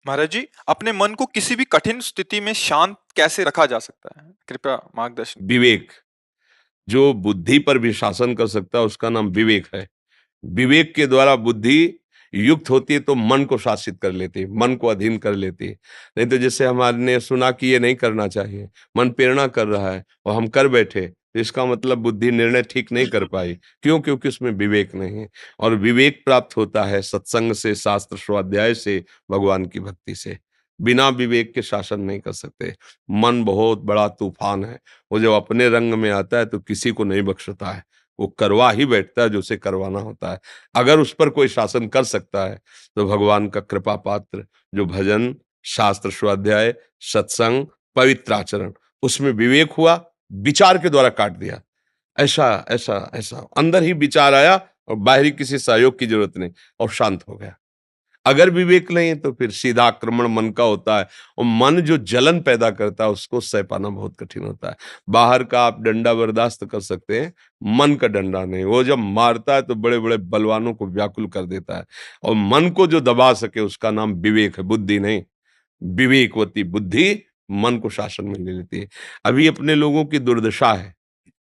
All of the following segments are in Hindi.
महाराज जी, अपने मन को किसी भी कठिन स्थिति में शांत कैसे रखा जा सकता है? कृपया मार्गदर्शन। विवेक। जो बुद्धि पर भी शासन कर सकता है उसका नाम विवेक है। विवेक के द्वारा बुद्धि युक्त होती है तो मन को शासित कर लेती है, मन को अधीन कर लेती है। नहीं तो जैसे हमारे सुना कि ये नहीं करना चाहिए, मन प्रेरणा कर रहा है और हम कर बैठे, तो इसका मतलब बुद्धि निर्णय ठीक नहीं कर पाई। क्यों? क्योंकि उसमें विवेक नहीं है। और विवेक प्राप्त होता है सत्संग से, शास्त्र स्वाध्याय से, भगवान की भक्ति से। बिना विवेक के शासन नहीं कर सकते। मन बहुत बड़ा तूफान है। वो जब अपने रंग में आता है तो किसी को नहीं बख्शता है। वो करवा ही बैठता है जो उसे करवाना होता है। अगर उस पर कोई शासन कर सकता है तो भगवान का कृपा पात्र, जो भजन, शास्त्र स्वाध्याय, सत्संग, पवित्र आचरण, उसमें विवेक हुआ, विचार के द्वारा काट दिया। ऐसा ऐसा ऐसा अंदर ही विचार आया और बाहरी किसी सहयोग की जरूरत नहीं, और शांत हो गया। अगर विवेक नहीं है तो फिर सीधा आक्रमण मन का होता है, और मन जो जलन पैदा करता है उसको सह पाना बहुत कठिन होता है। बाहर का आप डंडा बर्दाश्त कर सकते हैं, मन का डंडा नहीं। वो जब मारता है तो बड़े बड़े बलवानों को व्याकुल कर देता है। और मन को जो दबा सके उसका नाम विवेक है, बुद्धि नहीं। विवेकवती बुद्धि मन को शासन में ले लेती है। अभी अपने लोगों की दुर्दशा है,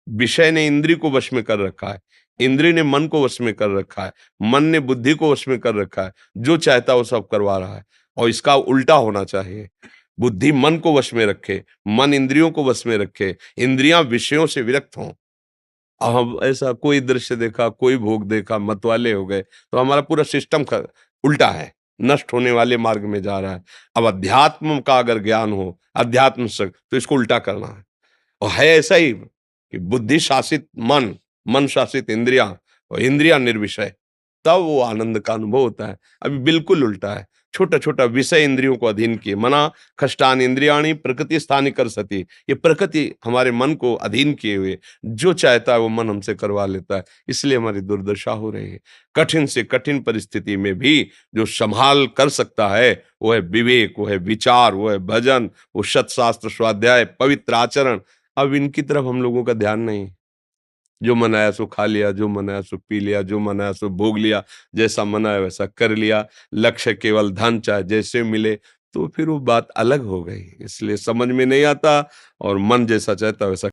विषय ने इंद्री को वश में कर रखा है, इंद्री ने मन को वश में कर रखा है, मन ने बुद्धि को वश में कर रखा है। जो चाहता वो सब करवा रहा है, और इसका उल्टा होना चाहिए। बुद्धि मन को वश में रखे, मन इंद्रियों को वश में रखे, इंद्रियां विषयों से विरक्त हों। अब हम ऐसा कोई दृश्य देखा, कोई भोग देखा, मतवाले हो गए, तो हमारा पूरा सिस्टम उल्टा है, नष्ट होने वाले मार्ग में जा रहा है। अब अध्यात्म का अगर ज्ञान हो, अध्यात्म से, तो इसको उल्टा करना है। और है ऐसा ही कि बुद्धि शासित मन, मन शासित इंद्रियां, और इंद्रियां निर्विषय, तब वो आनंद का अनुभव होता है। अभी बिल्कुल उल्टा है। छोटा छोटा विषय इंद्रियों को अधीन किए, मना खष्टान इंद्रियाणी प्रकृति स्थानी कर सती। ये प्रकृति हमारे मन को अधीन किए हुए, जो चाहता है वो मन हमसे करवा लेता है। इसलिए हमारी दुर्दशा हो रही है। कठिन से कठिन परिस्थिति में भी जो संभाल कर सकता है वो है विवेक, वो है विचार, वो है भजन, वो सत्शास्त्र स्वाध्याय, पवित्र आचरण। अब इनकी तरफ हम लोगों का ध्यान नहीं। जो मन आया सो खा लिया, जो मन आया सो पी लिया, जो मन आया सो भोग लिया, जैसा मन आया वैसा कर लिया। लक्ष्य केवल धन, चाहे जैसे मिले। तो फिर वो बात अलग हो गई, इसलिए समझ में नहीं आता, और मन जैसा चाहता वैसा